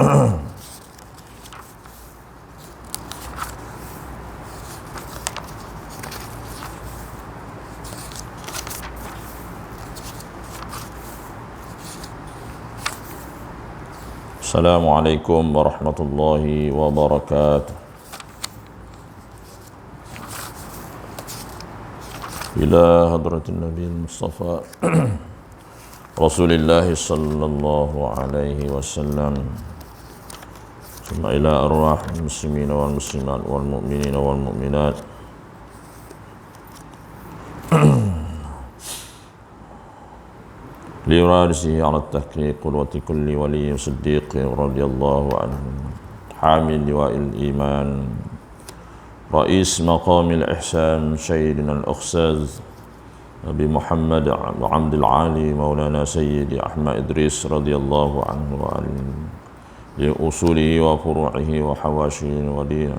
Assalamualaikum warahmatullahi wabarakatuh. Ila hadratin Nabi Mustafa Rasulillah sallallahu alaihi wasallam, summa ila arwah muslimin wal muslimat wal mu'minin wal mu'minat لإرادته على التحقيق قدوة كل ولي صديق رضي الله عنه، حامل لواء الإيمان، رئيس مقام الإحسان سيدنا الأستاذ أبي محمد عبد العالي مولانا سيدي أحمد إدريس رضي الله عنه وعن لأصوله وفروعه وحواشي ودينا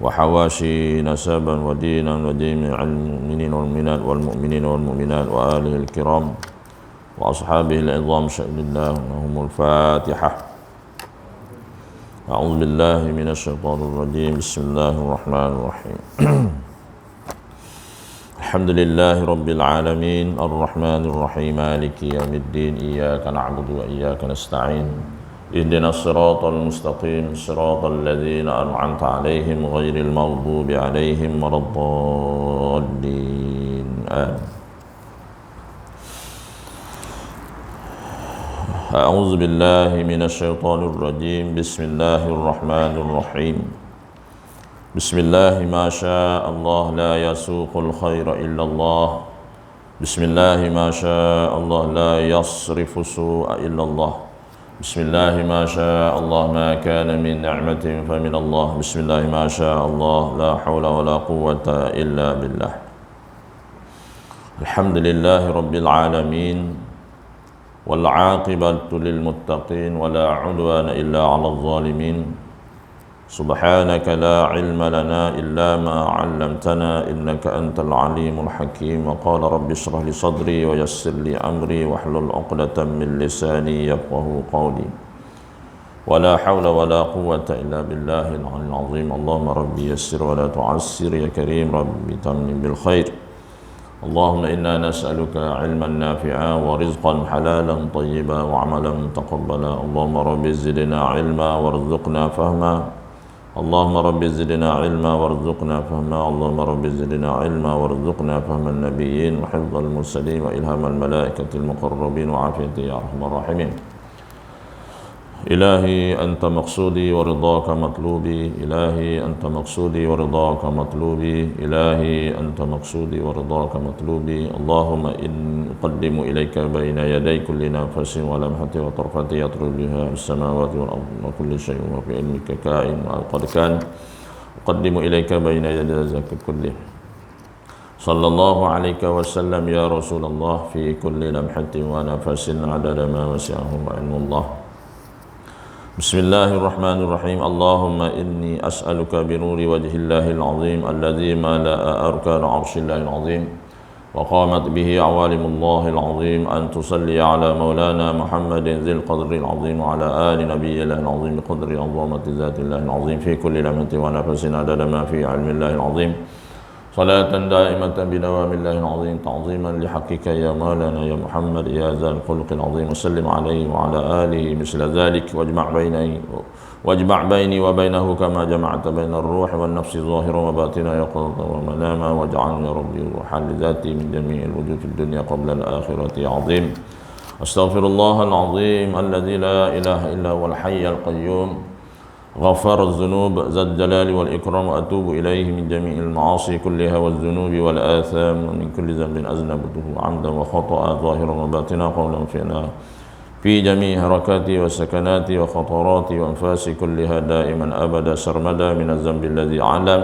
وحواشي نسبا ودينا وجميع المؤمنين والمؤمنات والمؤمنين والمؤمنات وآله الكرام وأصحابه العظام شأن الله لهم الفاتحة. أعوذ بالله من الشيطان الرجيم. بسم الله الرحمن الرحيم. الحمد لله رب العالمين الرحمن الرحيم مالك يوم الدين، إياك نعبد وإياك نستعين، اهدنا الصراط المستقيم صراط الذين أنعمت عليهم غير المغضوب عليهم ولا الضالين، آمين. أعوذ بالله من الشيطان الرجيم. بسم الله الرحمن الرحيم. بسم الله ما شاء الله لا يسوق الخير إلا الله، بسم الله ما شاء الله لا يصرف السوء إلا الله، بسم الله ما شاء الله ما كان من نعمة فمن الله، بسم الله ما شاء الله لا حول ولا قوة إلا بالله. الحمد لله رب العالمين والعاقبة للمتقين ولا عدوان إلا على الظالمين. سبحانك لا علم لنا إلا ما علمتنا إنك أنت العليم الحكيم. وقال رب اشرح لي صدري ويسر لي أمري واحلل عقدة من لساني يفقه قولي. ولا حول ولا قوة إلا بالله العلي العظيم. اللهم ربي يسر ولا تعسر يا كريم، ربي تمن بالخير. اللهم إنا نسألك علما نافعا ورزقا حلالا طيبا وعملا متقبلا. اللهم رب زدنا علما وارزقنا فهما، اللهم رب زدنا علما وارزقنا فهما، اللهم رب زدنا علما وارزقنا فهم النبيين وحفظ المرسلين وإلهام الملائكة المقربين وعافية يا أرحم الراحمين. إلهي أنت مقصودي ورضاك مطلوبي، إلهي أنت مقصودي ورضاك مطلوبي، إلهي أنت مقصودي ورضاك مطلوبي. اللهم إن أقدم إليك بين يدي كل نفس ولمحة وطرفة يطرد بها السماوات والأرض وكل شيء وفي علمك كائن وقد كان، أقدم إليك بين يدي ذاك كله. صلى الله عليك وسلم يا رسول الله في كل لمحة ونفس عدد ما وسعه علم الله. بسم الله الرحمن الرحيم. اللهم إني أسألك بنور وجه الله العظيم الذي ملأ أركان عرش الله العظيم وقامت به عوالم الله العظيم أن تصلي على مولانا محمد ذي القدر العظيم وعلى آل نبي الله العظيم بقدر عظمة ذات الله العظيم في كل لمحة ونفس عدد ما في علم الله العظيم، صلاة دائمة بدوام الله العظيم تعظيما لحقك يا مولانا يا محمد يا ذا الخلق العظيم. وسلم عليه وعلى آله مثل ذلك واجمع بيني وبينه كما جمعت بين الروح والنفس ظاهرا وباطنا يقظة ومناما، واجعلني ربي روحا لذاتي من جميع الوجود في الدنيا قبل الآخرة يا عظيم. أستغفر الله العظيم الذي لا إله إلا هو الحي القيوم غفار الذنوب ذا الجلال والإكرام، وأتوب إليه من جميع المعاصي كلها والذنوب والآثام ومن كل ذنب أذنبته عمدا وخطأ ظاهرا وباطنا قولا وفعلا في جميع حركاتي وسكناتي وخطراتي وأنفاسي كلها دائما أبدا سرمدا، من الذنب الذي أعلم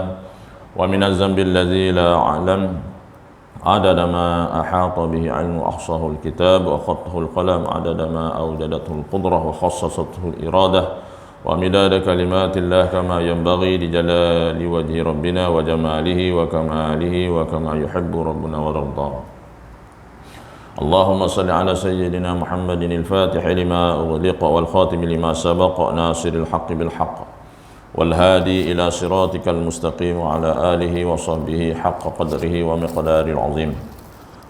ومن الذنب الذي لا أعلم، عدد ما أحاط به علم أحصاه الكتاب وخطه القلم، عدد ما أوجدته القدرة وخصصته الإرادة ومداد كلمات الله كما ينبغي لجلال وجه ربنا وجماله وكماله وكما يحب ربنا ويرضى. اللهم صل على سيدنا محمد الفاتح لما أغلق والخاتم لما سبق ناصر الحق بالحق والهادي إلى صراطك المستقيم وعلى آله وصحبه حق قدره ومقدار العظيم.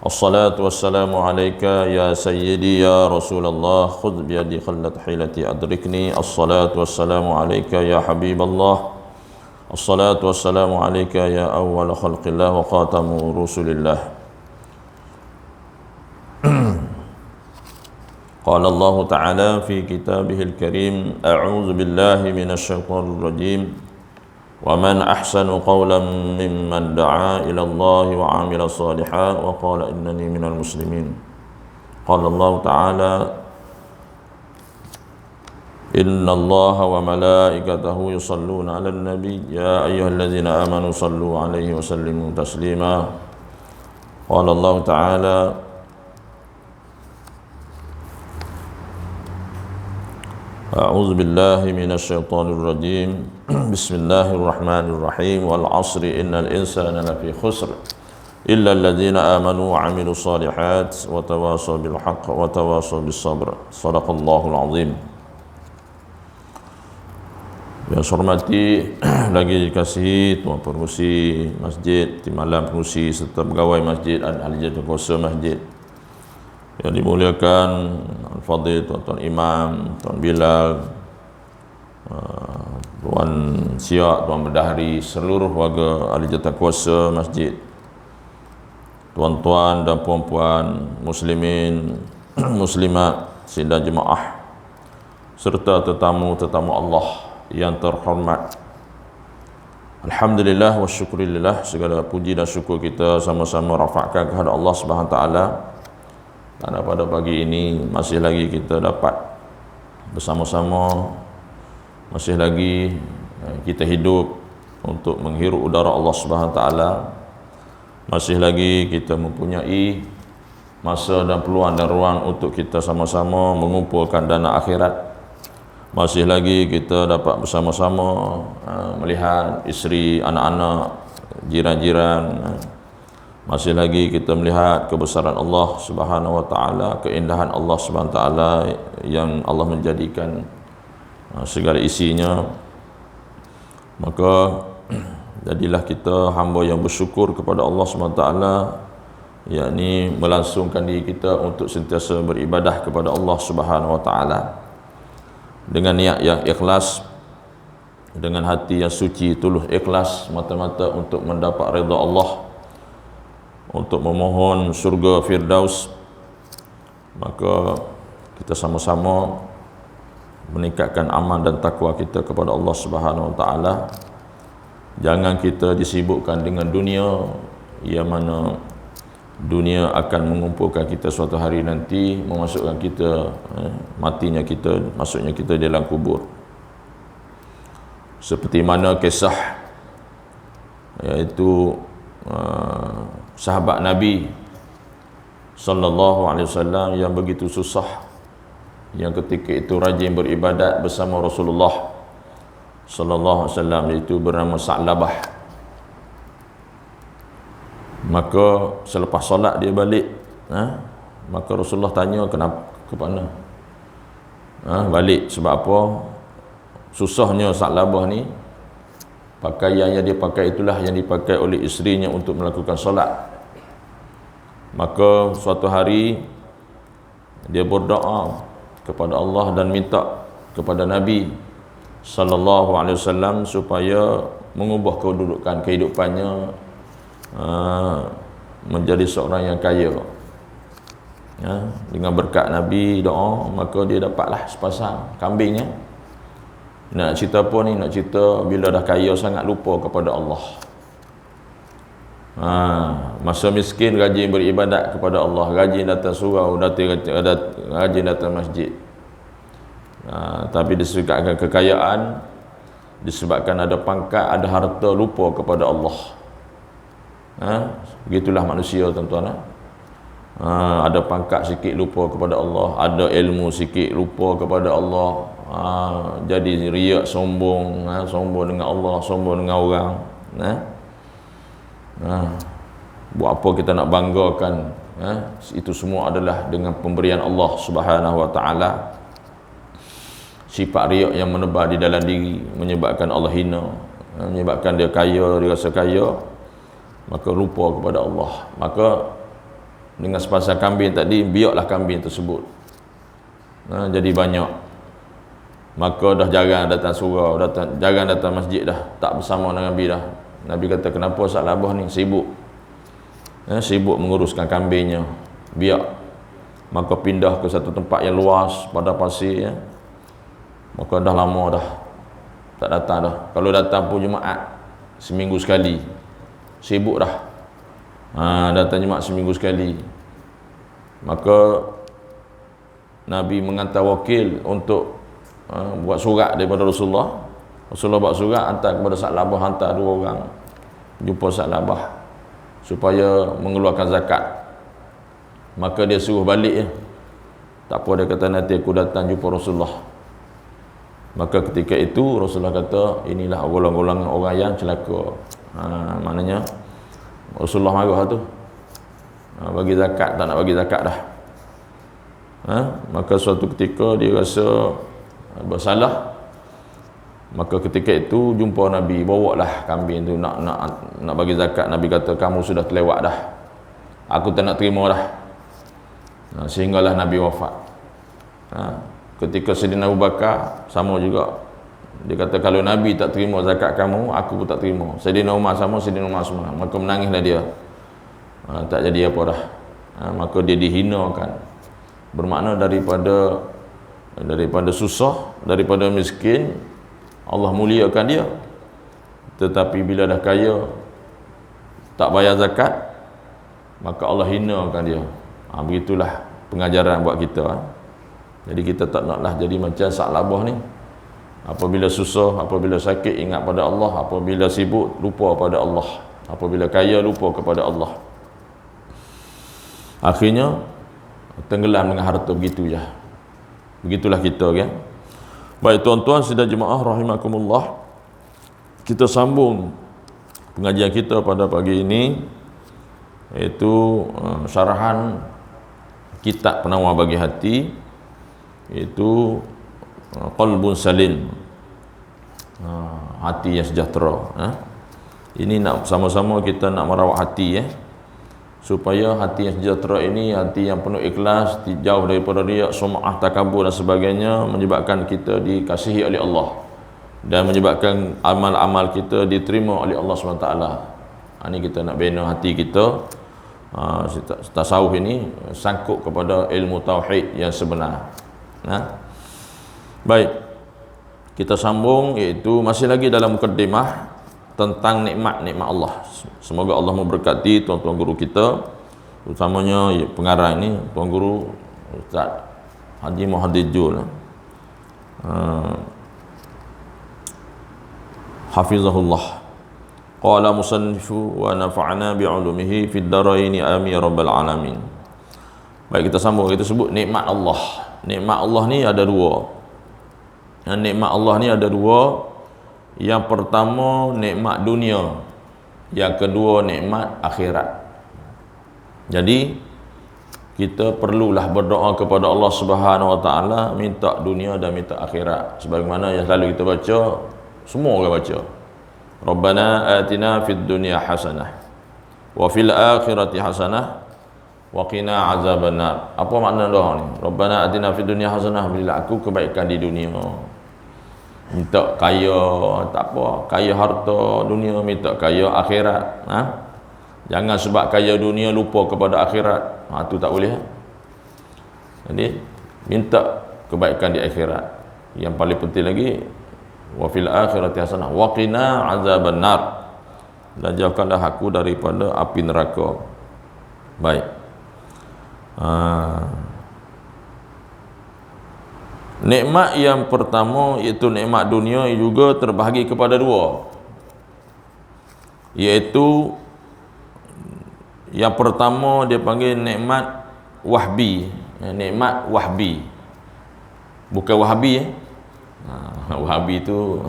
الصلاة والسلام عليك يا سيدي يا رسول الله خذ بيدي خلت حيلتي أدركني. الصلاة والسلام عليك يا حبيب الله. الصلاة والسلام عليك يا أول خلق الله وخاتم رسل الله. قال الله تعالى في كتابه الكريم أعوذ بالله من الشيطان الرجيم ومن أحسن قولا ممن دعا إلى الله وعمل صالحا وقال إنني من المسلمين. قال الله تعالى إن الله وملائكته يصلون على النبي يا أيها الذين آمنوا صلوا عليه وسلموا تسليما. قال الله تعالى أعوذ بالله من الشيطان الرجيم بسم الله الرحمن الرحيم والعصر إن الإنسان لفي خسر إلا الذين آمنوا وعملوا الصالحات وتواصوا بالحق وتواصوا بالصبر. صدق الله العظيم. Yang saya hormati lagi dikasihi Tuan Pengerusi Masjid, Timbalan Pengerusi serta pegawai Masjid dan ahli jadukuasa Masjid yang dimuliakan Al-Fadhil Tuan-Tuan Imam, Tuan Bilal, Tuan Siak, Tuan Berdahari, seluruh warga ahli jadukuasa Masjid, tuan-tuan dan puan-puan muslimin, muslimat, sidang jemaah serta tetamu-tetamu Allah yang terhormat. Alhamdulillah wa syukurillah, segala puji dan syukur kita sama-sama rafakkan kepada Allah Subhanahu Wa Taala. Dan pada pagi ini masih lagi kita dapat bersama-sama, masih lagi kita hidup untuk menghirup udara Allah Subhanahu Wa Taala. Masih lagi kita mempunyai masa dan peluang dan ruang untuk kita sama-sama mengumpulkan dana akhirat. Masih lagi kita dapat bersama-sama melihat isteri, anak-anak, jiran-jiran. Masih lagi kita melihat kebesaran Allah Subhanahu Wa Taala, keindahan Allah Subhanahu Wa Taala yang Allah menjadikan segala isinya. Maka jadilah kita hamba yang bersyukur kepada Allah Subhanahu Wa Taala, yakni melangsungkan diri kita untuk sentiasa beribadah kepada Allah Subhanahu Wa Taala dengan niat yang ikhlas, dengan hati yang suci, tulus ikhlas mata-mata untuk mendapat redha Allah, untuk memohon syurga Firdaus. Maka kita sama-sama meningkatkan amal dan takwa kita kepada Allah Subhanahu Wa Taala. Jangan kita disibukkan dengan dunia, yang mana dunia akan mengumpulkan kita suatu hari nanti, memasukkan kita, matinya kita, masuknya kita dalam kubur. Seperti mana kisah iaitu sahabat Nabi sallallahu alaihi wasallam yang begitu susah, yang ketika itu rajin beribadat bersama Rasulullah sallallahu alaihi wasallam, iaitu bernama Sa'labah. Maka selepas solat dia balik, maka Rasulullah tanya kenapa, ke mana balik, sebab apa? Susahnya Sa'labah ni, pakaian yang dia pakai itulah yang dipakai oleh isterinya untuk melakukan solat. Maka suatu hari dia berdoa kepada Allah dan minta kepada Nabi sallallahu alaihi wasallam supaya mengubah kehidupannya menjadi seorang yang kaya. Dengan berkat Nabi doa, maka dia dapatlah sepasang kambingnya. Nak cerita apa ni? Nak cerita bila dah kaya sangat lupa kepada Allah. Masa miskin rajin beribadat kepada Allah, rajin datang surau, rajin datang masjid. Tapi disebabkan kekayaan, disebabkan ada pangkat, ada harta, lupa kepada Allah. Begitulah manusia, tuan-tuan. Ada pangkat sikit lupa kepada Allah, ada ilmu sikit lupa kepada Allah. Jadi riak, sombong, sombong dengan Allah, sombong dengan orang. Buat apa kita nak banggakan itu semua adalah dengan pemberian Allah Subhanahu wa taala. Sifat riak yang menebar di dalam diri menyebabkan Allah hina, menyebabkan dia kaya, dia rasa kaya, maka lupa kepada Allah. Maka dengan sepasang kambing tadi, biarlah kambing tersebut jadi banyak. Maka dah jarang datang surau, jarang datang masjid dah, tak bersama dengan Nabi dah. Nabi kata, kenapa Sa'labah ni sibuk? Sibuk menguruskan kambingnya. Biar. Maka pindah ke satu tempat yang luas pada pasir, maka dah lama dah tak datang dah. Kalau datang pun Jumaat seminggu sekali. Sibuk dah. Datang Jumaat seminggu sekali. Maka Nabi mengantar wakil untuk buat surat daripada Rasulullah. Rasulullah buat surat, hantar kepada Sa'labah, hantar 2 orang jumpa Sa'labah supaya mengeluarkan zakat. Maka dia suruh balik tak apa, dia kata nanti aku datang jumpa Rasulullah. Maka ketika itu Rasulullah kata, inilah golongan-golongan orang yang celaka. Maknanya Rasulullah marah tu, bagi zakat, tak nak bagi zakat dah. Maka suatu ketika dia rasa bersalah. Maka ketika itu jumpa Nabi, bawalah kambing tu nak bagi zakat. Nabi kata, kamu sudah terlewat dah, aku tak nak terima dah. Sehinggalah Nabi wafat. Ketika Sayyidina Abu Bakar sama juga, dia kata kalau Nabi tak terima zakat kamu, aku pun tak terima. Sayyidina Umar sama, Sayyidina Umar sama. Maka menangislah dia, tak jadi apa dah. Maka dia dihinakan. Bermakna daripada susah, daripada miskin, Allah muliakan dia. Tetapi bila dah kaya, tak bayar zakat, maka Allah hinakan dia. Begitulah pengajaran buat kita. Jadi kita tak naklah jadi macam Sa'labah ni. Apabila susah, apabila sakit, ingat pada Allah. Apabila sibuk, lupa pada Allah. Apabila kaya, lupa kepada Allah. Akhirnya tenggelam dengan harta begitu je. Begitulah kita, kan. Baik tuan-tuan sidang jemaah rahimakumullah, kita sambung pengajian kita pada pagi ini, iaitu syarahan kitab Penawar Bagi Hati, iaitu Qalbun Salim, hati yang sejahtera. Ini nak sama-sama kita nak merawat hati, supaya hati yang sejahtera ini, hati yang penuh ikhlas, jauh daripada riak, sum'ah, takabur dan sebagainya, menyebabkan kita dikasihi oleh Allah dan menyebabkan amal-amal kita diterima oleh Allah SWT. Ini kita nak bina hati kita. Tasawuf ini sangkut kepada ilmu tauhid yang sebenar. Baik, kita sambung, iaitu masih lagi dalam mukaddimah tentang nikmat-nikmat Allah. Semoga Allah memberkati tuan-tuan guru kita, terutamanya pengarang ini, tuan guru Ustaz Haji Muhaddijul, hafizahullah. Qala musannifu wa nafa'na bi'ulumihi fid daraini amin ya rabbal alamin. Baik, kita sambung. Kita sebut nikmat Allah. Nikmat Allah ni ada 2. Nikmat Allah ni ada 2. Yang pertama nikmat dunia, yang kedua nikmat akhirat. Jadi kita perlulah berdoa kepada Allah Subhanahu wa taala, minta dunia dan minta akhirat, sebagaimana yang selalu kita baca, semua orang baca, Rabbana atina fid dunya hasanah wa fil akhirati hasanah wa qina azabannar. Apa makna doa ni? Rabbana atina fid dunya hasanah, berilah aku kebaikan di dunia. Minta kaya, tak apa, kaya harta dunia, minta kaya akhirat. Jangan sebab kaya dunia lupa kepada akhirat. Itu tak boleh. Jadi minta kebaikan di akhirat. Yang paling penting lagi, wa fil akhirati hasanah wa qina azabannar, dan jauhkanlah aku daripada api neraka. Baik. Nikmat yang pertama, iaitu nikmat dunia, juga terbahagi kepada 2, iaitu yang pertama dia panggil nikmat wahbi. Nikmat wahbi, bukan wahabi. Wahabi tu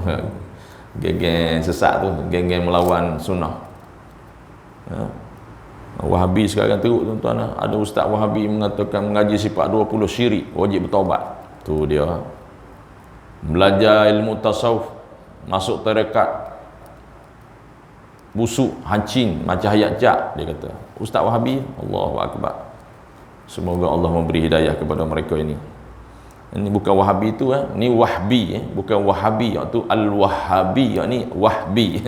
geng-geng sesat tu, geng-geng melawan sunnah. Wahabi sekarang teruk tuan-tuan, ada ustaz Wahabi mengatakan mengaji sifat 20 syirik, wajib bertaubat. Tu dia. Belajar ilmu tasawuf, masuk tarekat, busuk, hancing, macam hayat jak, dia kata. Ustaz Wahabi, Allahu Akbar. Semoga Allah memberi hidayah kepada mereka ini. Ini bukan Wahabi tu ni Wahbi bukan Wahabi, iaitu Al-Wahhabi, ni Wahbi.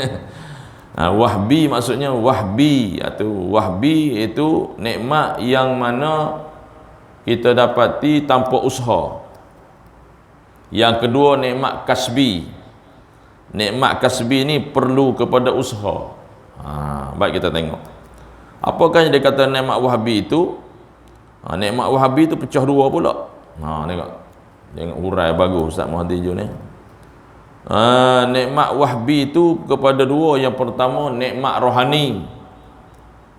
Wahbi maksudnya Wahbi, iaitu Wahbi itu nikmat yang mana kita dapati tanpa usaha. Yang kedua nikmat kasbi. Nikmat kasbi ni perlu kepada usaha. Baik, kita tengok. Apakah yang dia kata nikmat Wahbi itu? Nikmat Wahbi itu pecah dua pula. Tengok hurai bagus Ustaz Muhammad Tijun ni. Nikmat Wahbi itu kepada dua. Yang pertama nikmat rohani,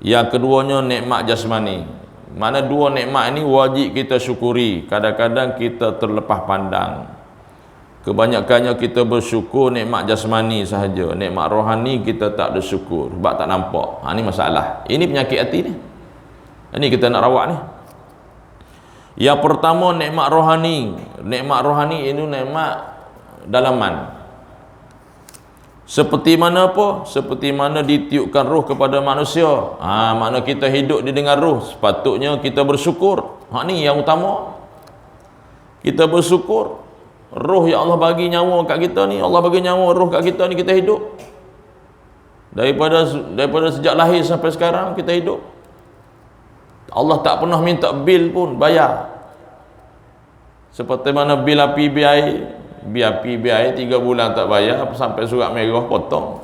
yang keduanya nikmat jasmani. Mana dua nikmat ini wajib kita syukuri. Kadang-kadang kita terlepas pandang. Kebanyakannya kita bersyukur nikmat jasmani sahaja, nikmat rohani kita tak ada syukur sebab tak nampak. Ini masalah. Ini penyakit hati ni. Ini kita nak rawat ni. Yang pertama nikmat rohani. Nikmat rohani itu nikmat dalaman. Seperti mana apa? Seperti mana ditiupkan roh kepada manusia. Makna kita hidup di dengan roh. Sepatutnya kita bersyukur. Ni yang utama. Kita bersyukur. Roh yang Allah bagi nyawa kat kita ni, Allah bagi nyawa roh kat kita ni, kita hidup. Daripada sejak lahir sampai sekarang kita hidup. Allah tak pernah minta bil pun bayar. Seperti mana bil api bil air, 3 bulan tak bayar, sampai surat merah potong.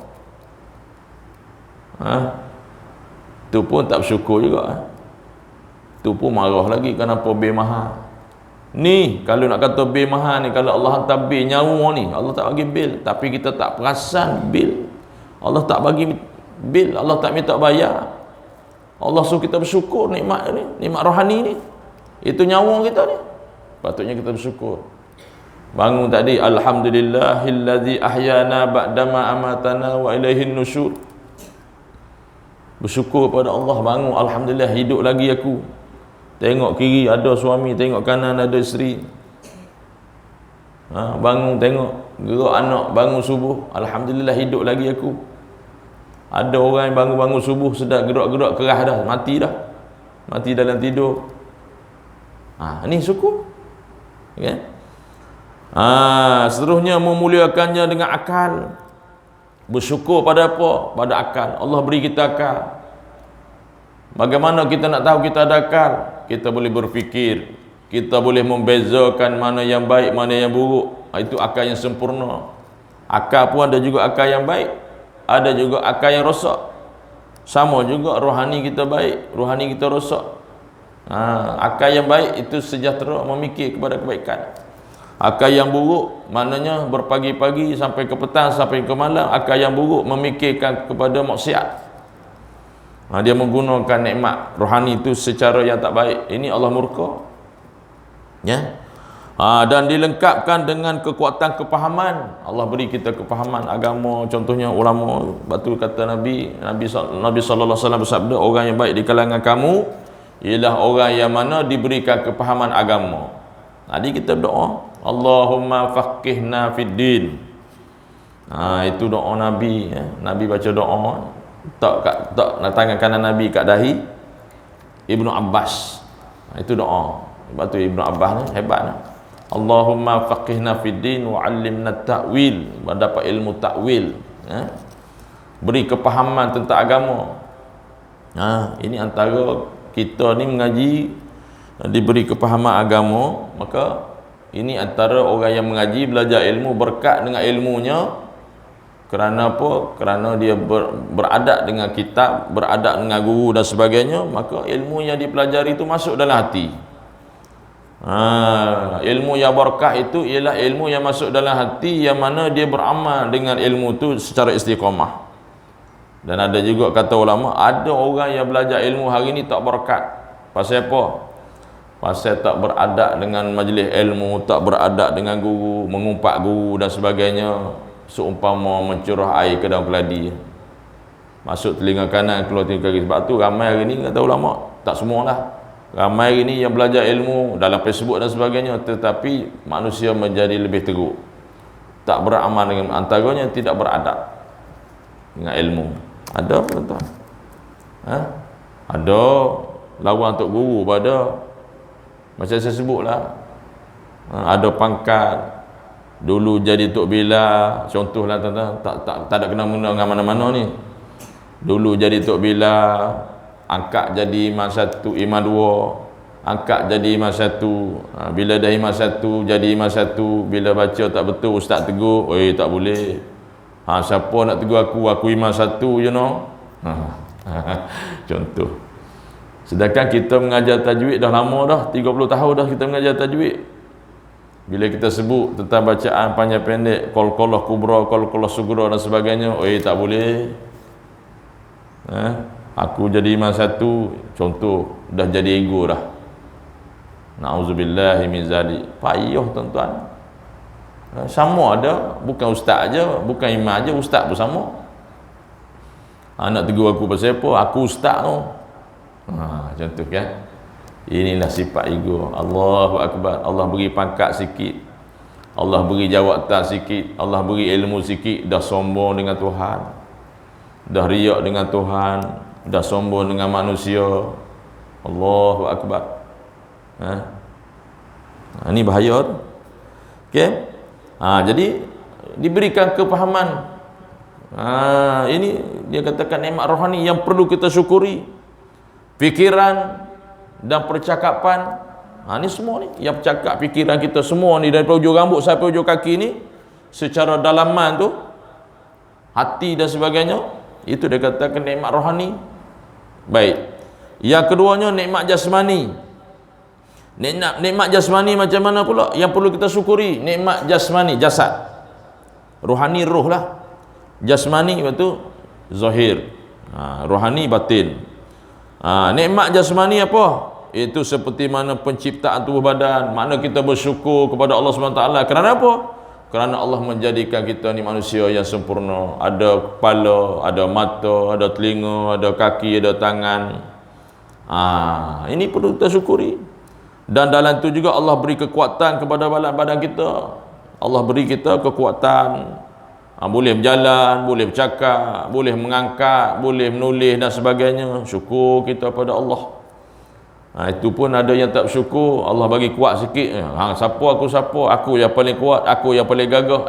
Tu pun tak bersyukur juga. Tu pun marah lagi, kenapa bil mahal. Ni kalau nak kata bil mahal ni, kalau Allah hantar bil nyawa ni, Allah tak bagi bil, tapi kita tak perasan bil. Allah tak bagi bil, Allah tak minta bayar. Allah suruh kita bersyukur nikmat ni, nikmat rohani ni. Itu nyawa kita ni. Patutnya kita bersyukur. Bangun tadi, alhamdulillahillazi ahyana ba'dama amatana wa ilaihin nusyur. Bersyukur pada Allah, bangun, alhamdulillah hidup lagi aku. Tengok kiri ada suami, tengok kanan ada isteri. Bangun tengok gerak anak, bangun subuh, alhamdulillah hidup lagi aku. Ada orang yang bangun-bangun subuh sedar gerak-gerak kerah dah, mati dah. Mati dalam tidur. Ni syukur. Okay? Seterusnya memuliakannya dengan akal. Bersyukur pada apa? Pada akal. Allah beri kita akal. Bagaimana kita nak tahu kita ada akal? Kita boleh berfikir, kita boleh membezakan mana yang baik, mana yang buruk. Itu akal yang sempurna. Akal pun ada juga akal yang baik, ada juga akal yang rosak. Sama juga rohani kita baik, rohani kita rosak. Akal yang baik itu sejahtera, memikir kepada kebaikan. Akal yang buruk maknanya berpagi-pagi sampai ke petang, sampai ke malam. Akal yang buruk memikirkan kepada maksiat. Dia menggunakan nikmat rohani itu secara yang tak baik. Ini Allah murka. Ya. Dan dilengkapkan dengan kekuatan kepahaman. Allah beri kita kepahaman agama. Contohnya ulama. Batu kata Nabi sallallahu alaihi wasallam bersabda, orang yang baik di kalangan kamu ialah orang yang mana diberikan kepahaman agama. Tadi kita berdoa, Allahumma faqihna fid din. Itu doa Nabi. Nabi baca doa. Tak tangan kanan Nabi kat dahi Ibnu Abbas. Itu doa. Sebab tu Ibnu Abbas ni hebat lah. Allahumma faqihna fid din wa 'allimna ta'wil. Dapat ilmu ta'wil. Beri kepahaman tentang agama. Ini antara kita ni mengaji, diberi kepahaman agama. Maka ini antara orang yang mengaji, belajar ilmu, berkat dengan ilmunya. Kerana apa? Kerana dia beradab dengan kitab, beradab dengan guru dan sebagainya. Maka ilmu yang dipelajari itu masuk dalam hati. Ilmu yang barakah itu ialah ilmu yang masuk dalam hati, yang mana dia beramal dengan ilmu itu secara istiqamah. Dan ada juga kata ulama, ada orang yang belajar ilmu hari ni tak barakat. Pasal apa? Pasal tak beradab dengan majlis ilmu, tak beradab dengan guru, mengumpat guru dan sebagainya. Seumpama mencurah air ke dalam keladi. Masuk telinga kanan, keluar telinga kiri. Sebab tu ramai hari ni, kata ulama, tak semualah. Ramai hari ni yang belajar ilmu dalam Facebook dan sebagainya, tetapi manusia menjadi lebih teruk. Tak beramal dengan, antaranya tidak beradab dengan ilmu. Ada apa tuan? Ada lawan untuk guru pada, macam saya sebutlah, ada pangkat. Dulu jadi Tok Bila, contohlah tuan-tuan, tak ada kena mengena dengan mana-mana ni. Dulu jadi Tok Bila, angkat jadi Imam 1, Imam 2, angkat jadi Imam 1. Bila dah Imam 1, jadi Imam 1, bila baca tak betul, ustaz tegur, oi tak boleh. Siapa nak tegur aku Imam 1 you know. Contoh. Sedangkan kita mengajar tajwid dah lama dah, 30 tahun dah kita mengajar tajwid. Bila kita sebut tentang bacaan panjang pendek, qalqalah kubra, qalqalah sughra dan sebagainya, oi tak boleh. Aku jadi Imam 1, contoh, dah jadi ego dah. Na'udzubillahi min zalik. Payah tuan-tuan. Sama ada, bukan ustaz aja, bukan imam aja, ustaz pun sama. Nak tegur aku pasal apa? Aku ustaz tu. Contoh kan. Inilah sifat ego. Allahu Akbar. Allah beri pangkat sikit, Allah beri jawatan sikit, Allah beri ilmu sikit, dah sombong dengan Tuhan, dah riak dengan Tuhan, dah sombong dengan manusia. Allahu Akbar. Ini bahaya tu. Okey. Jadi diberikan kepahaman. Ini dia katakan nikmat rohani yang perlu kita syukuri. Fikiran dan percakapan, ni semua ni yang bercakap, fikiran kita semua ni dari ujung rambut sampai ujung kaki ni, secara dalaman tu, hati dan sebagainya, itu dia katakan nikmat rohani. Baik. Yang keduanya nikmat jasmani. Nikmat jasmani macam mana pula yang perlu kita syukuri? Nikmat jasmani, jasad. Rohani roh lah. Jasmani itu zahir. Rohani batin. Nikmat jasmani apa? Itu seperti mana penciptaan tubuh badan. Mana kita bersyukur kepada Allah SWT. Kerana apa? Kerana Allah menjadikan kita ni manusia yang sempurna. Ada kepala, ada mata, ada telinga, ada kaki, ada tangan. Ini perlu kita syukuri. Dan dalam itu juga Allah beri kekuatan kepada badan kita. Allah beri kita kekuatan. Boleh berjalan, boleh bercakap, boleh mengangkat, boleh menulis dan sebagainya. Syukur kita pada Allah. Itu pun ada yang tak bersyukur, Allah bagi kuat sikit. Siapa aku siapa? Aku yang paling kuat, aku yang paling gagah.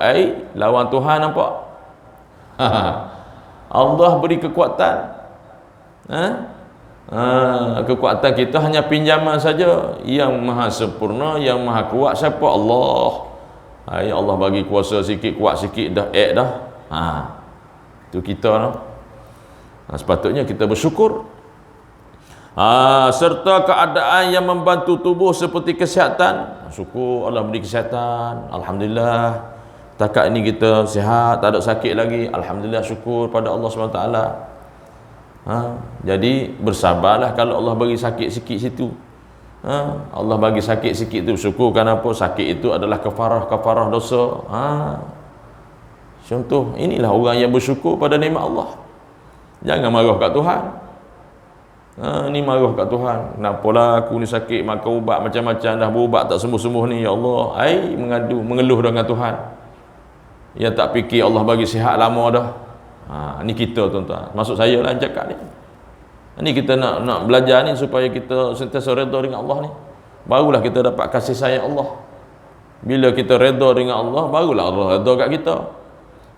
Lawan Tuhan nampak? Allah beri kekuatan. Kekuatan kita hanya pinjaman saja. Yang maha sempurna, yang maha kuat siapa? Allah. Allah bagi kuasa sikit, kuat sikit, dah dah. Itu kita lah. Sepatutnya kita bersyukur. Serta keadaan yang membantu tubuh seperti kesihatan. Syukur Allah beri kesihatan. Alhamdulillah. Takat ini kita sihat, tak ada sakit lagi. Alhamdulillah, syukur pada Allah SWT. Jadi bersabarlah kalau Allah bagi sakit sikit situ. Allah bagi sakit sikit tu, syukur. Kenapa? Sakit itu adalah kafarah dosa. Contoh, inilah orang yang bersyukur pada nikmat Allah. Jangan marah kat Tuhan. Ni marah kat Tuhan. Kenapalah aku ni sakit, makan ubat macam-macam, dah berubat tak sembuh-sembuh ni, ya Allah. Mengadu, mengeluh dengan Tuhan. Yang tak fikir Allah bagi sihat lama dah. Ni kita tuan-tuan. Maksud saya lah cakap ni. Ni kita nak belajar ni supaya kita sentiasa redha dengan Allah ni. Barulah kita dapat kasih sayang Allah. Bila kita redha dengan Allah, barulah Allah redha kat kita.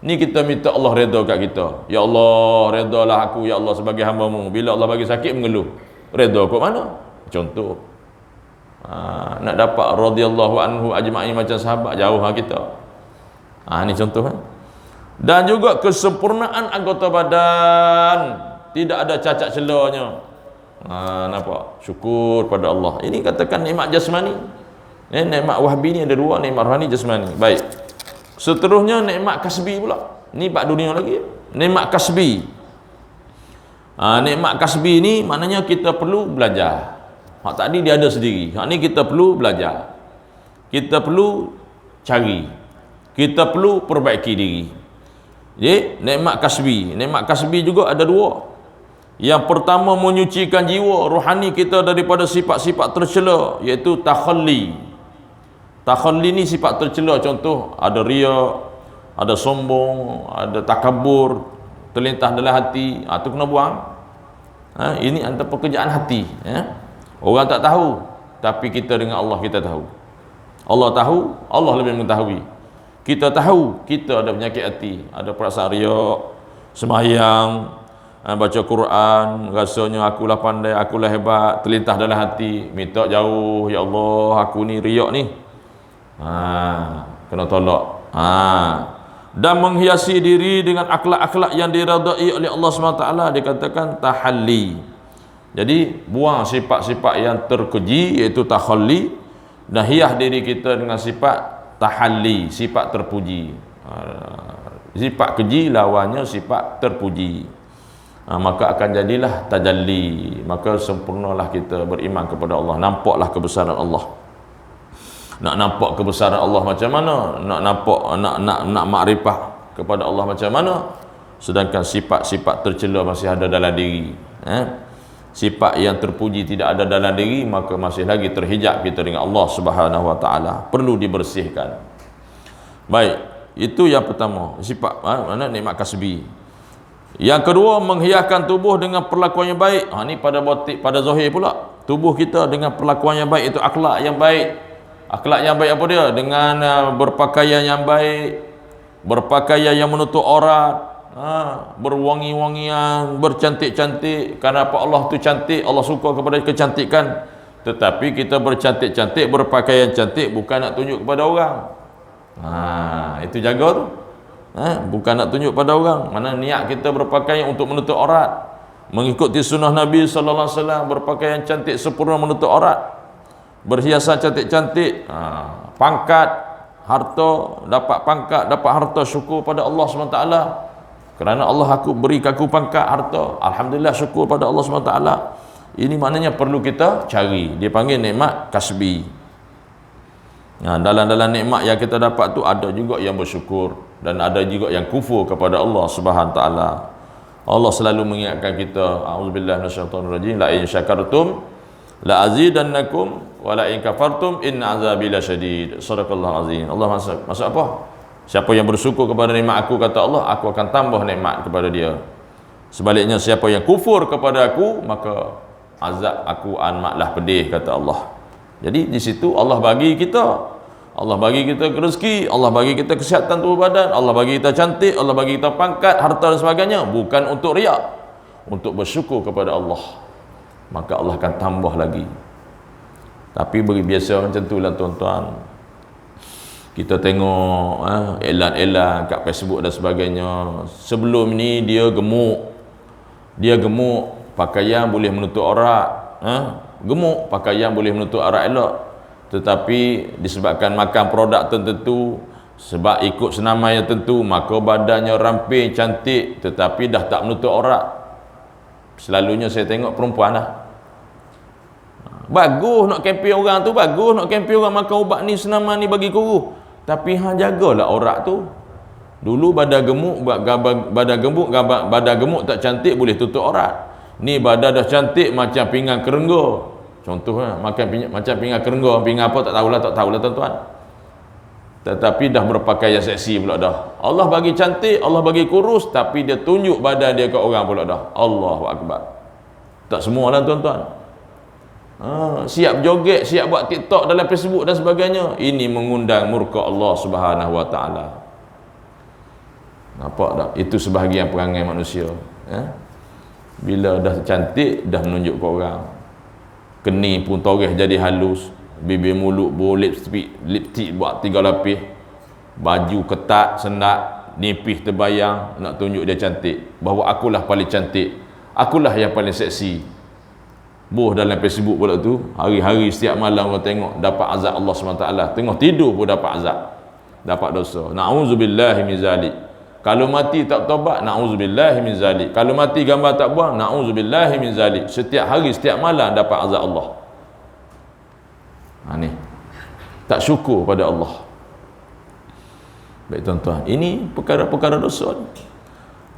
Ni kita minta Allah redha kat kita. Ya Allah, redalah aku ya Allah sebagai hamba-Mu. Bila Allah bagi sakit mengeluh. Redha kat mana? Contoh. Nak dapat radhiyallahu anhu ajma'in macam sahabat, jauh kita. Ni contoh kan. Dan juga kesempurnaan anggota badan. Tidak ada cacat celanya. Nampak? Syukur pada Allah. Ini katakan nikmat jasmani. Nikmat wahbi ni ada dua, nikmat rohani, jasmani. Baik. Seterusnya nikmat kasbi pula. Ni bab dunia lagi. Nikmat kasbi. Nikmat kasbi ni maknanya kita perlu belajar. Hak tadi dia ada sendiri. Hak ni kita perlu belajar. Kita perlu cari. Kita perlu perbaiki diri. Jadi nikmat kasbi. Nikmat kasbi juga ada dua. Yang pertama menyucikan jiwa rohani kita daripada sifat-sifat tercela, iaitu takhalli. Takhalli ni sifat tercela, contoh ada riya, ada sombong, ada takabur, terlintas dalam hati, tu kena buang. Ini antara pekerjaan hati, ya. Orang tak tahu, tapi kita dengan Allah kita tahu. Allah tahu, Allah lebih mengetahui. Kita tahu kita ada penyakit hati, ada perasaan riya, sembahyang, baca Quran, rasanya akulah pandai, akulah hebat, terlintas dalam hati, minta jauh, ya Allah, aku ni riak ni. Kena tolak. Dan menghiasi diri dengan akhlak-akhlak yang diredai oleh Allah SWT, dikatakan tahalli. Jadi buang sifat-sifat yang terkeji, iaitu takhalli, dan hias diri kita dengan sifat tahalli, sifat terpuji. Sifat keji lawannya sifat terpuji. Maka akan jadilah tajalli, maka sempurnalah kita beriman kepada Allah, nampaklah kebesaran Allah. Nak nampak kebesaran Allah macam mana? Nak nampak, nak makrifah kepada Allah macam mana? Sedangkan sifat-sifat tercela masih ada dalam diri, sifat yang terpuji tidak ada dalam diri, maka masih lagi terhijab kita dengan Allah Subhanahu wa taala, perlu dibersihkan. Baik, itu yang pertama, sifat mana nikmat kasbi. Yang kedua, menghiaskan tubuh dengan perlakuan yang baik. Ni pada batin, pada zahir pula. Tubuh kita dengan perlakuan yang baik, itu akhlak yang baik. Akhlak yang baik apa dia? Dengan berpakaian yang baik, berpakaian yang menutup aurat, berwangi-wangian, bercantik-cantik. Karena apa? Allah tu cantik, Allah suka kepada kecantikan. Tetapi kita bercantik-cantik, berpakaian cantik bukan nak tunjuk kepada orang. Itu jaga tu. Bukan nak tunjuk pada orang. Mana niat kita berpakaian untuk menutup aurat, mengikuti sunnah Nabi sallallahu alaihi wasallam, berpakaian cantik sempurna menutup aurat, berhiasan cantik-cantik, pangkat, harta, dapat pangkat, dapat harta, syukur pada Allah SWT. Kerana Allah aku beri aku pangkat, harta, alhamdulillah, syukur pada Allah SWT. Ini maknanya perlu kita cari. Dia panggil nikmat kasbi. Dalam nikmat yang kita dapat tu ada juga yang bersyukur dan ada juga yang kufur kepada Allah Subhanahu taala. Allah selalu mengingatkan kita, a'udzubillahi minasyaitonir rajim, la in syakartum la azidannakum wa la in kafartum inna azabi lasyadid. Sadaqallahu azim. Allah maksud apa? Siapa yang bersyukur kepada nikmat aku, kata Allah, aku akan tambah nikmat kepada dia. Sebaliknya siapa yang kufur kepada aku, maka azab aku amatlah pedih, kata Allah. Jadi di situ Allah bagi kita, Allah bagi kita rezeki, Allah bagi kita kesihatan tubuh badan, Allah bagi kita cantik, Allah bagi kita pangkat, harta dan sebagainya, bukan untuk riak, untuk bersyukur kepada Allah. Maka Allah akan tambah lagi. Tapi biasa macam itulah tuan-tuan. Kita tengok elan-elan kat Facebook dan sebagainya. Sebelum ni dia gemuk, pakaian boleh menutup aurat, gemuk, pakaian boleh menutup aurat elok. Tetapi disebabkan makan produk tertentu, sebab ikut senaman yang tentu, maka badannya ramping, cantik, tetapi dah tak menutup aurat. Selalunya saya tengok perempuan lah. Bagus nak kempen orang tu, bagus nak kempen orang makan ubat ni, senaman ni bagi kurus. Tapi jagalah aurat tu. Dulu badan gemuk tak cantik boleh tutup aurat. Ni badan dah cantik macam pinggan kerengga. Contoh macam pinggan kerengga, pinggan apa tak tahulah tuan-tuan. Tetapi dah berpakaian seksi pula dah. Allah bagi cantik, Allah bagi kurus, tapi dia tunjuk badan dia ke orang pula dah. Allahu akbar. Tak semualah tuan-tuan. Siap joget, siap buat TikTok dalam Facebook dan sebagainya. Ini mengundang murka Allah Subhanahu wa taala. Nampak tak? Itu sebahagian perangai manusia. Bila dah cantik, dah menunjuk ke orang. Kening pun toreh jadi halus, bibir mulut boleh lipstick buat 3 lapis, baju ketat, sendat, nipis terbayang, nak tunjuk dia cantik, bahawa akulah paling cantik, akulah yang paling seksi. Dalam Facebook pula tu, hari-hari setiap malam kau tengok dapat azab Allah SWT. Tengok tidur pun dapat azab, dapat dosa. Na'udzubillahi min zalik. Kalau mati tak taubat, na'udzubillahi min zalik. Kalau mati gambar tak buang, na'udzubillahi min zalik. Setiap hari, setiap malam dapat azab Allah. Ni tak syukur pada Allah. Baik tuan-tuan, ini perkara-perkara dosa ni.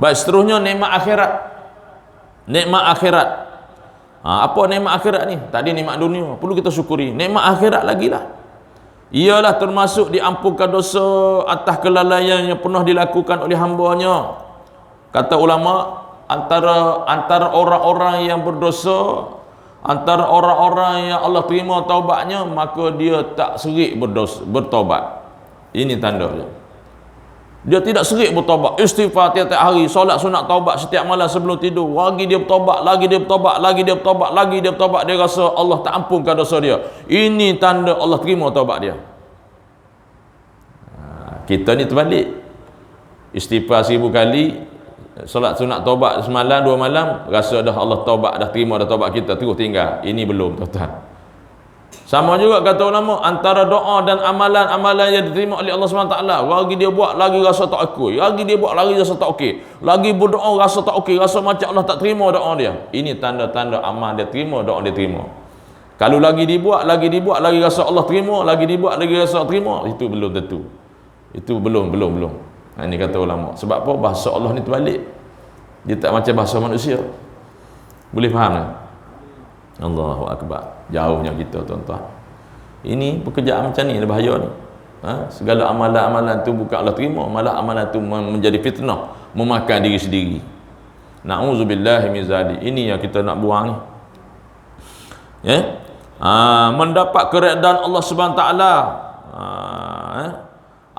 Baik, seterusnya nikmat akhirat. Nikmat akhirat. Apa nikmat akhirat ni? Tadi nikmat dunia, perlu kita syukuri. Nikmat akhirat lagi lah. Ialah termasuk diampunkan dosa atas kelalaian yang pernah dilakukan oleh hamba-Nya. Kata ulama, antara orang-orang yang berdosa, antara orang-orang yang Allah terima taubatnya, maka dia tak serik bertaubat. Ini tanda dia. Dia tidak serik bertaubat, istighfar tiap-tiap hari, solat sunat taubat setiap malam sebelum tidur. Lagi dia bertaubat, lagi dia bertaubat, lagi dia bertaubat, lagi dia bertaubat. Dia rasa Allah tak ampunkan dosa dia. Ini tanda Allah terima taubat dia. Kita ni terbalik. Istighfar 1000 kali, solat sunat taubat semalam 2 malam, rasa dah Allah taubat, dah terima dah taubat kita, terus tinggal. Ini belum, tuan-tuan. Sama juga kata ulama, antara doa dan amalan-amalan yang diterima oleh Allah SWT, lagi dia buat, lagi rasa tak okey, lagi dia buat, lagi rasa tak okey, lagi berdoa rasa tak okey, rasa macam Allah tak terima doa dia. Ini tanda-tanda amal dia terima, doa dia terima. Kalau lagi dibuat, lagi rasa Allah terima, lagi dibuat, lagi rasa terima, itu belum tentu. Itu belum. Ini kata ulama. Sebab apa? Bahasa Allah ni terbalik. Dia tak macam bahasa manusia. Boleh faham tak? Allahu Akbar. Jauhnya kita, tuan-tuan. Ini pekerjaan macam ni, bahaya ni. Segala amalan-amalan tu bukan Allah terima, malah amalan tu menjadi fitnah, memakan diri sendiri. Na'udzubillahi min zalik. Ini yang kita nak buang ni. Ya? Mendapat keredaan Allah Subhanahu Wa Taala.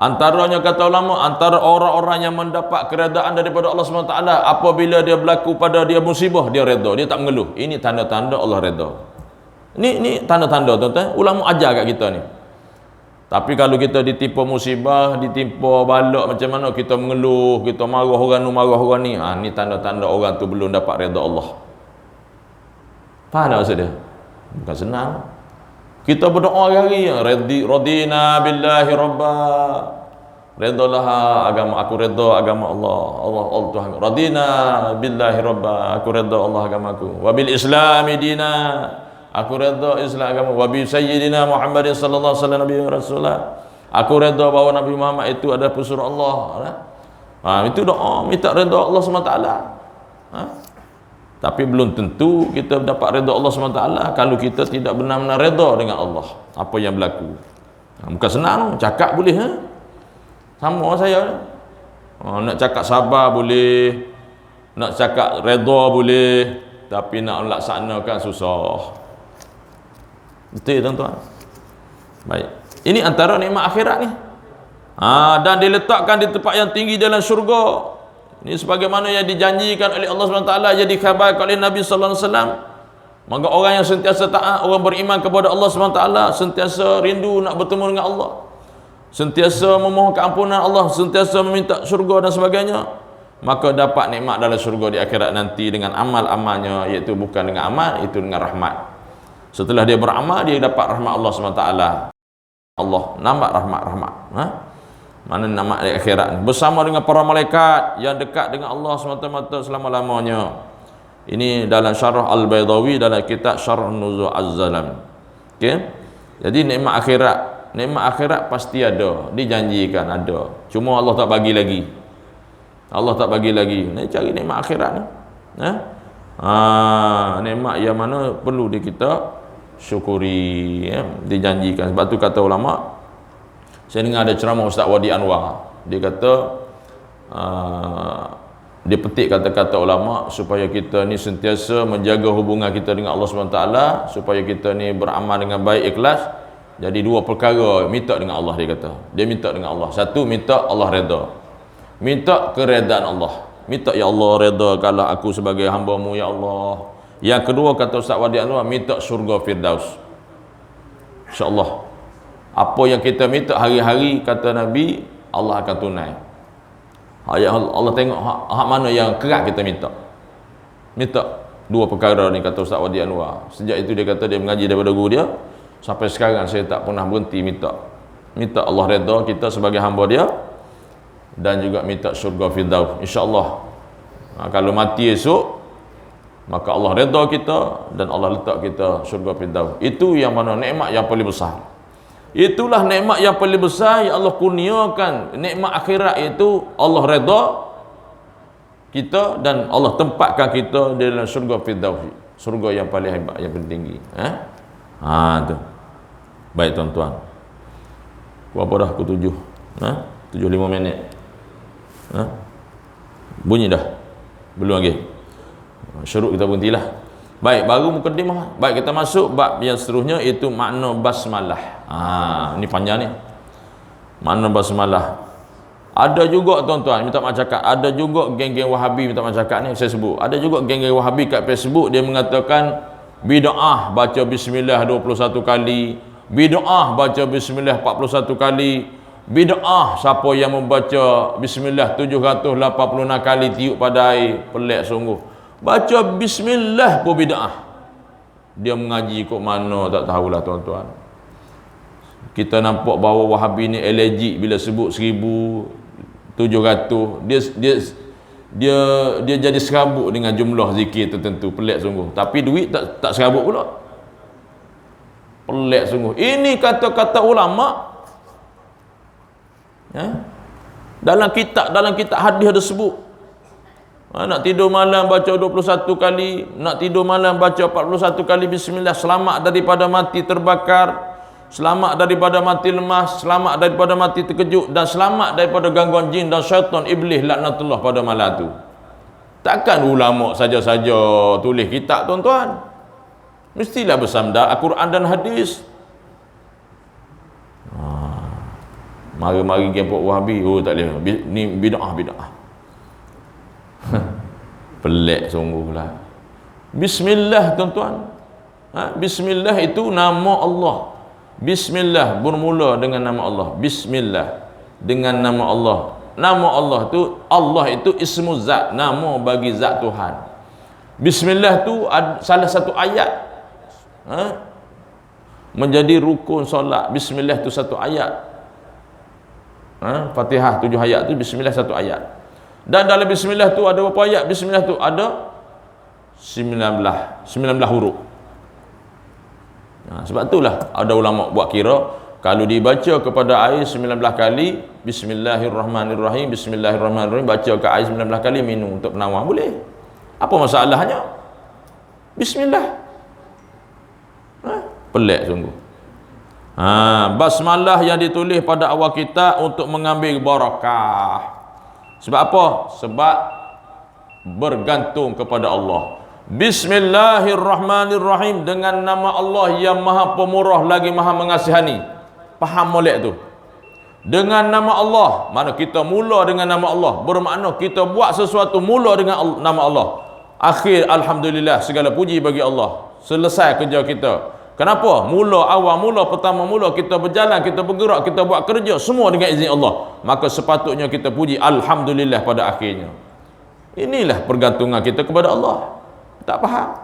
Antaranya kata ulama, antara orang-orang yang mendapat keredaan daripada Allah SWT apabila dia berlaku pada dia musibah, dia redha, dia tak mengeluh. Ini tanda-tanda Allah redha. Ini tanda-tanda, tuan-tuan. Ulama ajar kat kita ni. Tapi kalau kita ditimpa musibah, ditimpa balak macam mana, kita mengeluh, kita marah orang ni, marah orang ni, ni tanda-tanda orang tu belum dapat redha Allah. Faham tak maksud dia? Bukan senang. Kita berdoa hari-hari, radina billahi rabba, redalah agama aku, reda agama Allah Tuhan. Radina billahi rabba, aku reda Allah agamaku. Wa bil islami dina, aku reda Islam agama. Wa bi sayyidina Muhammadin sallallahu alaihi wasallam nabiyyu rasulullah, aku reda bahawa Nabi Muhammad itu adalah pesuruh Allah. Itu doa minta reda Allah SWT. Tapi belum tentu kita dapat redha Allah SWT kalau kita tidak benar-benar redha dengan Allah apa yang berlaku. Bukan senang, cakap boleh, sama saya. Nak cakap sabar boleh, nak cakap redha boleh, tapi nak laksanakan susah. Betul, tuan-tuan? Baik, ini antara nikmat akhirat ni. Dan diletakkan di tempat yang tinggi dalam syurga. Ini sebagaimana yang dijanjikan oleh Allah SWT, yang dikhabarkan oleh Nabi sallallahu alaihi wasallam. Maka orang yang sentiasa taat, orang beriman kepada Allah SWT, sentiasa rindu nak bertemu dengan Allah, sentiasa memohon keampunan Allah, sentiasa meminta syurga dan sebagainya, maka dapat nikmat dalam syurga di akhirat nanti dengan amal-amalnya, iaitu bukan dengan amal, itu dengan rahmat. Setelah dia beramal, dia dapat rahmat Allah SWT. Allah nambah rahmat. Mana nama di akhirat, bersama dengan para malaikat yang dekat dengan Allah semata-mata selama-lamanya. Ini dalam syarah Al-Baydawi, dalam kitab Syarah Nuzul Az-Zalam. Okey. Jadi nikmat akhirat pasti ada, dijanjikan ada. Cuma Allah tak bagi lagi. Ni cari nikmat akhirat ni. Nikmat yang mana perlu kita syukuri, dijanjikan. Sebab tu kata ulama, saya dengar ada ceramah Ustaz Wadi Anwar, dia kata dia petik kata-kata ulama supaya kita ni sentiasa menjaga hubungan kita dengan Allah SWT, supaya kita ni beramal dengan baik, ikhlas. Jadi 2 perkara minta dengan Allah, dia kata. Dia minta dengan Allah. Satu, minta Allah redha, minta keredaan Allah, minta ya Allah redhakanlah aku sebagai hamba-Mu ya Allah. Yang kedua, kata Ustaz Wadi Anwar, minta syurga Firdaus. InsyaAllah apa yang kita minta hari-hari, kata Nabi, Allah akan tunai. Allah tengok hak mana yang kerap kita minta. 2 perkara ni, kata Ustaz Wadi Anwar. Sejak itu dia kata dia mengaji daripada guru dia, sampai sekarang saya tak pernah berhenti minta Allah redha kita sebagai hamba dia, dan juga minta syurga Firdaus. InsyaAllah kalau mati esok, maka Allah redha kita dan Allah letak kita syurga Firdaus. Itu yang mana nikmat yang paling besar. Itulah nikmat yang paling besar yang Allah kurniakan. Nikmat akhirat itu Allah redha kita dan Allah tempatkan kita di dalam syurga Firdaus, syurga yang paling hebat, yang paling tinggi. Tu. Baik tuan-tuan. Berapa dah pukul 7? 7:05 minit. Bunyi dah. Belum lagi. Syuruk kita berhentilah. Baik, baru mukadimah. Baik, kita masuk bab yang seterusnya, itu makna basmalah. Ini panjang ni. Makna basmalah. Ada juga tuan-tuan, minta maaf cakap, ada juga geng-geng Wahabi, minta maaf cakap ni saya sebut. Ada juga geng-geng Wahabi kat Facebook, dia mengatakan bid'ah baca bismillah 21 kali, bid'ah baca bismillah 41 kali, bid'ah siapa yang membaca bismillah 786 kali tiup pada air. Pelik sungguh. Baca bismillah pun bid'ah. Dia mengaji kok mana tak tahulah tuan-tuan. Kita nampak bahawa Wahabi ni allergic bila sebut 1700. Dia jadi serabut dengan jumlah zikir tertentu. Pelik sungguh. Tapi duit tak serabut pula. Pelik sungguh. Ini kata-kata ulama. Dalam kitab hadis ada sebut. Nak tidur malam baca 21 kali, nak tidur malam baca 41 kali bismillah, selamat daripada mati terbakar, selamat daripada mati lemas, selamat daripada mati terkejut, dan selamat daripada gangguan jin dan syaitan iblis laknatullah pada malam tu. Takkan ulama saja-saja tulis kitab tuan-tuan. Mestilah bersandar Al-Quran dan hadis. Mari-mari gempok Wahabi, tak boleh. Ni bid'ah. Pelik sungguh lah. Bismillah tuan-tuan. Bismillah itu nama Allah. Bismillah bermula dengan nama Allah. Bismillah dengan nama Allah. Nama Allah itu ismu zat, nama bagi zat Tuhan. Bismillah tu salah satu ayat menjadi rukun solat. Bismillah tu satu ayat. Fatihah 7 ayat tu, bismillah satu ayat. Dan dalam bismillah tu ada berapa ayat? Bismillah tu ada 19 huruf. Sebab itulah ada ulama buat kira, kalau dibaca kepada air 19 kali bismillahirrahmanirrahim, bismillahirrahmanirrahim, baca ke air 19 kali, minum untuk penawar, boleh. Apa masalahnya? Bismillah. Pelik sungguh. Basmalah yang ditulis pada awal kitab untuk mengambil barakah. Sebab apa? Sebab bergantung kepada Allah. Bismillahirrahmanirrahim, dengan nama Allah yang maha pemurah lagi maha mengasihani. Faham molek tu? Dengan nama Allah, mana kita mula dengan nama Allah, bermakna kita buat sesuatu mula dengan nama Allah. Akhir alhamdulillah, segala puji bagi Allah. Selesai kerja kita. Kenapa? Pertama mula kita berjalan, kita bergerak, kita buat kerja, semua dengan izin Allah. Maka sepatutnya kita puji alhamdulillah pada akhirnya. Inilah pergantungan kita kepada Allah. Tak faham.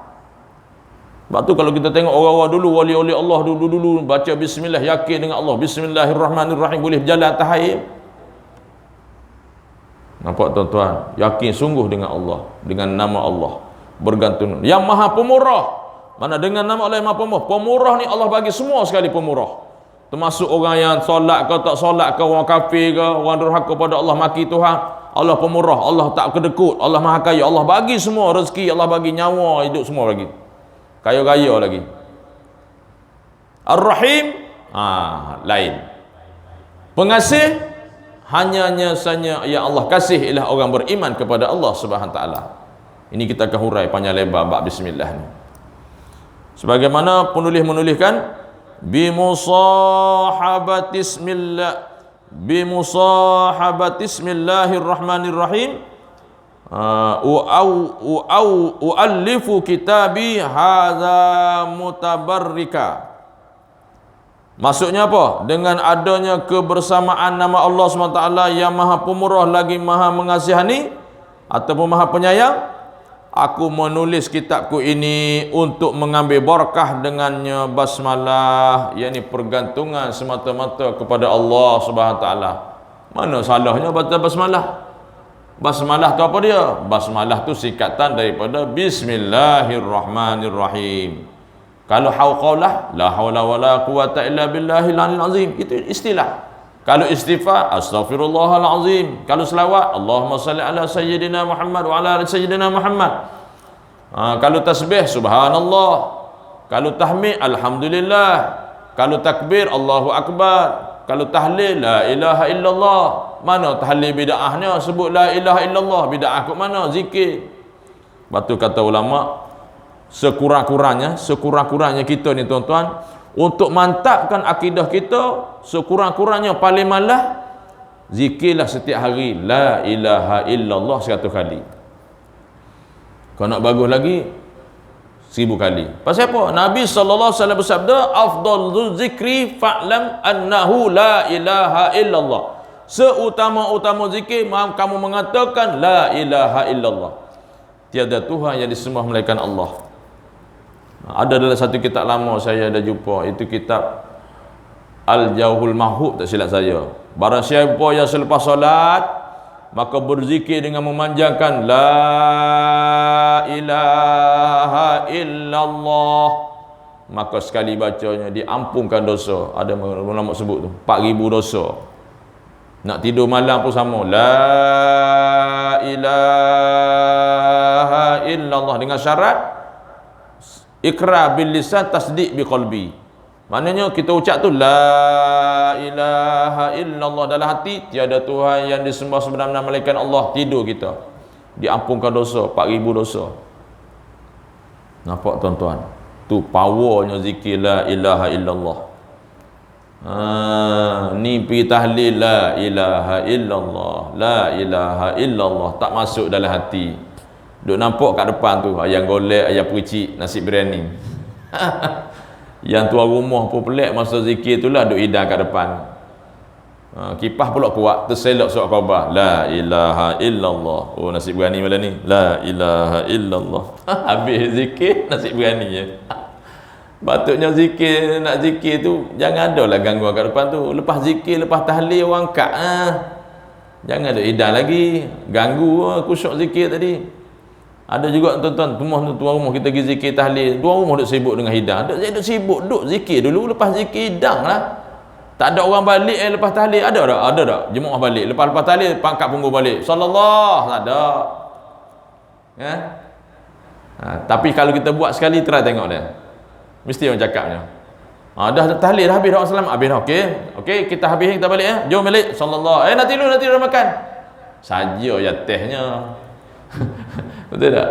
Sebab tu kalau kita tengok orang-orang dulu, wali-wali Allah dulu baca bismillah, yakin dengan Allah, bismillahirrahmanirrahim, boleh berjalan atas air. Nampak tuan-tuan? Yakin sungguh dengan Allah, dengan nama Allah, bergantung yang maha pemurah. Mana dengan nama Allah yang maha pemurah. Pemurah ni Allah bagi semua sekali pemurah. Termasuk orang yang solat ke tak solat ke, orang kafir ke, orang durhaka pada Allah, maki Tuhan, Allah pemurah, Allah tak kedekut, Allah maha kaya, Allah bagi semua rezeki, Allah bagi nyawa, hidup semua bagi. Kaya-kaya lagi. Ar-Rahim, lain. Pengasih, hanya yang Allah kasih ialah orang beriman kepada Allah Subhanahu Taala. Ini kita akan hurai panjang lebar bab bismillah ni. Sebagaimana penulis menuliskan bimusahabatismillahirrahmanirrahim, uallifu kitabi hadza mutabarrika. Maksudnya apa? Dengan adanya kebersamaan nama Allah SWT yang maha pemurah lagi maha mengasihani ataupun maha penyayang, aku menulis kitabku ini untuk mengambil barakah dengannya basmalah, yakni pergantungan semata-mata kepada Allah Subhanahu taala. Mana salahnya baca basmalah? Basmalah tu apa dia? Basmalah tu singkatan daripada bismillahirrahmanirrahim. Kalau hauqalah, la haula wala quwata illa billahil aliyil azim, itu istilah. Kalau istighfar, astaghfirullahal azim. Kalau selawat, Allahumma salli ala sayyidina Muhammad wa ala ali sayyidina Muhammad. Kalau tasbih, subhanallah. Kalau tahmid, alhamdulillah. Kalau takbir, Allahu akbar. Kalau tahlil, la ilaha illallah. Mana tahlil bid'ahnya? Sebut la ilaha illallah. Bid'ah kat mana? Zikir. Batu kata ulama, sekurang-kurangnya kita ni tuan-tuan, untuk mantapkan akidah kita, sekurang-kurangnya paling malah zikirlah setiap hari la ilaha illallah 100 kali. Kalau nak bagus lagi 1000 kali. Pasal apa? Nabi SAW bersabda, afdalul zikri fa'lam annahu la ilaha illallah. Seutama-utama zikir kamu mengatakan la ilaha illallah. Tiada Tuhan yang disembah melainkan Allah. Ada dalam satu kitab lama saya ada jumpa, itu kitab Al-Jauhul Mahhub, tak silap saya. Barang siapa yang selepas solat maka berzikir dengan memanjangkan la ilaha illallah, maka sekali bacanya diampunkan dosa. Ada ulama sebut tu 4000 dosa. Nak tidur malam pun sama, la ilaha illallah, dengan syarat ikrar bil lisan, tasdiq bi qalbi. Maknanya kita ucap tu la ilaha illallah dalam hati, tiada Tuhan yang disembah sebenar-benar melainkan Allah, tidur kita diampunkan dosa 4000 dosa. Nampak tuan-tuan? Tu powernya zikir la ilaha illallah. Ni pergi tahlil la ilaha illallah, la ilaha illallah, tak masuk dalam hati. Duk nampak kat depan tu ayam golek, ayam pericik, nasi biryani. Yang tuan rumah pun pelik masa zikir tu lah duk hidang kat depan. Kipas pula kuat, terselok surat khabar la ilaha illallah. Oh, nasi biryani malam ni la ilaha illallah. Habis zikir nasi biryani je. Patutnya zikir, nak zikir tu jangan ada lah gangguan kat depan tu. Lepas zikir, lepas tahlil orang angkat. Jangan duk hidang lagi, ganggu khusyuk zikir tadi. Ada juga tuan-tuan, tuan rumah kita pergi zikir tahlil, tuan rumah duk sibuk dengan hidang. Duk sibuk, duk zikir dulu, lepas zikir hidang lah. Tak ada orang balik lepas tahlil. Ada tak? Ada tak? Jemaah balik. Lepas tahlil, pangkat punggung balik. Sallallahu, tak ada. Ya? Tapi kalau kita buat sekali, try tengok dia. Mesti orang cakapnya. Dah tahlil, dah habis dah, salam. Habis dah, okey. Okey, kita habis, kita balik ya. Jom balik. Sallallahu. Nanti dulu makan. Saja ya tehnya. Betul tak?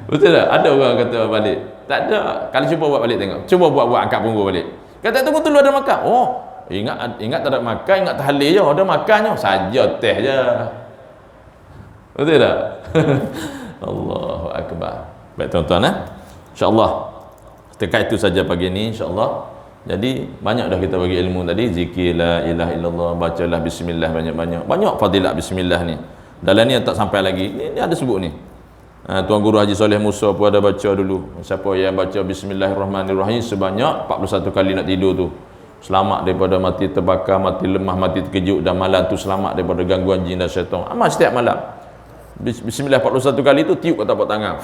Betul tak? Ada orang kata balik. Tak ada. Kalau cuba buat balik tengok. Cuba buat angkat punggung balik. Kata tunggu dulu ada makan. Oh, ingat tak ada makan, ingat tahlil je, ada makannya. Saja teh je. Betul tak? Allahu akbar. Baik tuan-tuan, insya-Allah. Setakat itu saja pagi ni, insya-Allah. Jadi banyak dah kita bagi ilmu tadi, zikir la ilaha illallah, bacalah bismillah banyak-banyak. Banyak fadilat bismillah ni. Dalam ni tak sampai lagi. Ni ada sebut ni. Tuan Guru Haji Soleh Musa pun ada baca dulu. Siapa yang baca bismillahirrahmanirrahim sebanyak 41 kali nak tidur tu, selamat daripada mati terbakar, mati lemah, mati terkejut, dan malam tu selamat daripada gangguan jin dan syaitan. Amal setiap malam. Bismillah 41 kali tu tiup kat tapak tangan.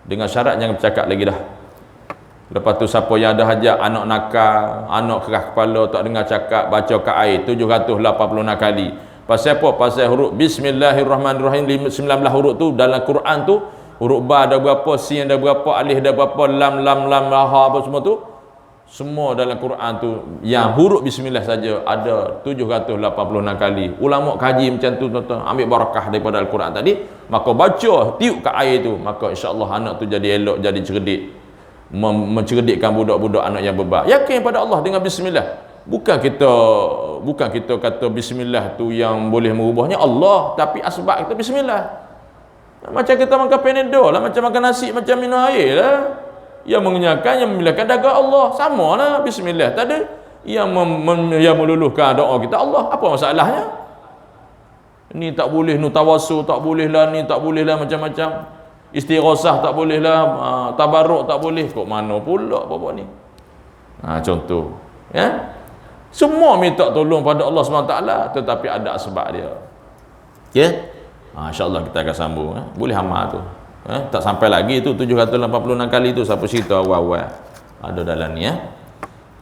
Dengan syarat jangan bercakap lagi dah. Lepas tu siapa yang ada hajat, anak nakal, anak keras kepala, tak dengar cakap, baca kat air 786 kali. Pasal apa? Pasal huruf bismillahirrahmanirrahim 19 huruf tu dalam Quran tu, huruf ba ada berapa, sin ada berapa, alif ada berapa, lam ha apa semua tu, semua dalam Quran tu yang huruf bismillah saja ada 786 kali. Ulama kaji macam tu tuan-tuan, ambil barakah daripada Al-Quran tadi, maka baca tiup kat air tu, maka insya-Allah anak tu jadi elok, jadi cerdik, mencerdikkan budak-budak anak yang berbak. Yakin pada Allah dengan bismillah. Bukan kita kata bismillah tu yang boleh merubahnya Allah, tapi asbab kita bismillah. Macam kita makan Panadol lah, macam makan nasi, macam minum air lah. Yang mengenyangkan, yang memilahkan daga Allah, sama lah bismillah tadi. Yang meluluhkan doa kita Allah, apa masalahnya? Ni tak boleh, nu tawassul tak boleh lah, ni tak boleh lah, macam-macam. Istighosah tak boleh lah, tabarruk tak boleh. Kok mana pula apa-apa ni? Contoh, ya? Semua minta tolong pada Allah SWT, tetapi ada sebab dia. Ya? InsyaAllah kita akan sambung. Boleh amal tu. Tak sampai lagi tu 786 kali tu, siapa cerita awal-awal. ada dalamnya.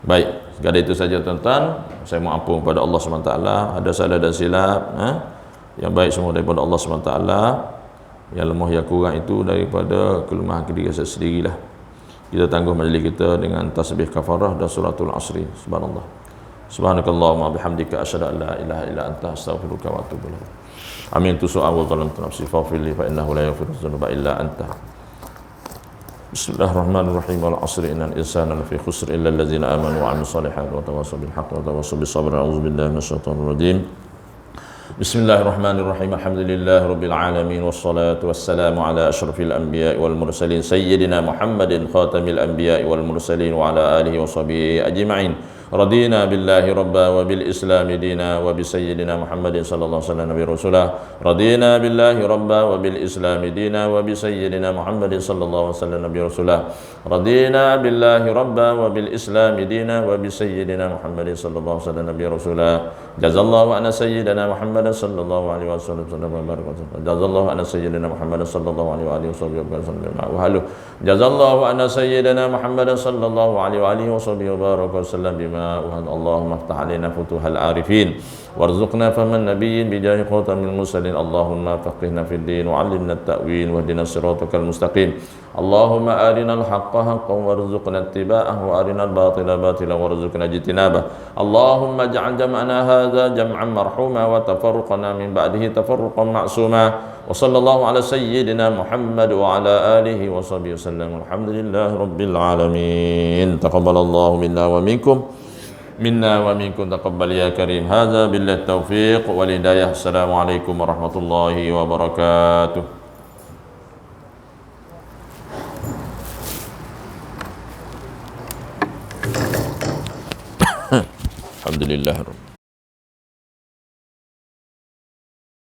Baik, sekadar itu saja tuan-tuan. Saya mohon ampun kepada Allah SWT. Ada salah dan silap, yang baik semua daripada Allah SWT. Yang lemah yang kurang itu daripada kelemahan diri saya sendirilah. Kita tangguh majlis kita dengan tasbih kafarah dan suratul asri. Subhanallah. Subhanakallahumma bihamdika asyhadu an la ilaha illa anta astaghfiruka wa atubu ilaik. Amin tu su'a wa qalamtu nafsi faghfir li fa innahu la yaghfiru dzunuba illa anta. Bismillahirrahmanirrahim. Wal 'asri innal insana lafi khusr illa allazina amanu wa 'amilus solihati wa tawassaw bil haqqi wa tawassaw bis sabr. A'udzubillahi minasyaitonir rajim. Bismillahirrahmanirrahim. Alhamdulillahi rabbil alamin wassalatu wassalamu ala asyrafil anbiya'i wal mursalin sayyidina Muhammadin khatamil anbiya'i wal mursalin wa ala alihi wa sahbihi ajma'in. Radina billahi rabba wa bil islami dina wa bi sayyidina Muhammadin sallallahu alaihi wasallam nabi rasulah. Radina billahi rabba wa bil islami dina wa bi sayyidina Muhammadin sallallahu alaihi wasallam nabi rasulah. Radina billahi rabba wa bil islami dina wa bi sayyidina Muhammadin sallallahu alaihi wasallam nabi rasulah. Jazallahu anna sayyidina Muhammadin sallallahu alaihi wasallam jazallahu anna sayyidina Muhammadin sallallahu alaihi wasallam. Jazallahu anna sayyidina Muhammadin sallallahu alaihi wasallam bima Allahumma aftah alaina futuhal arifin warzuqna faman nabiyyin bijahi khatamil mursalin. Allahumma faqihna fid din wa 'allimna at-ta'wil wahdina siratal mustaqim. Allahumma arinal haqqa haqqan warzuqna ittiba'ah wa arinal batila batilan warzuqna ijtinabah. Allahumma ij'al jam'ana hadza jam'an marhuma wa tafarruqana min ba'dihi tafarruqan ma'suma. Wa sallallahu ala sayyidina Muhammad wa ala alihi wa sahbihi wasallam. Alhamdulillahi rabbil alamin. Taqabbalallahu minna wa minkum. Minna wa minkum taqabbal ya karim. Hadza billahi taufiq wal hidayah. Assalamualaikum warahmatullahi wabarakatuh. Alhamdulillah.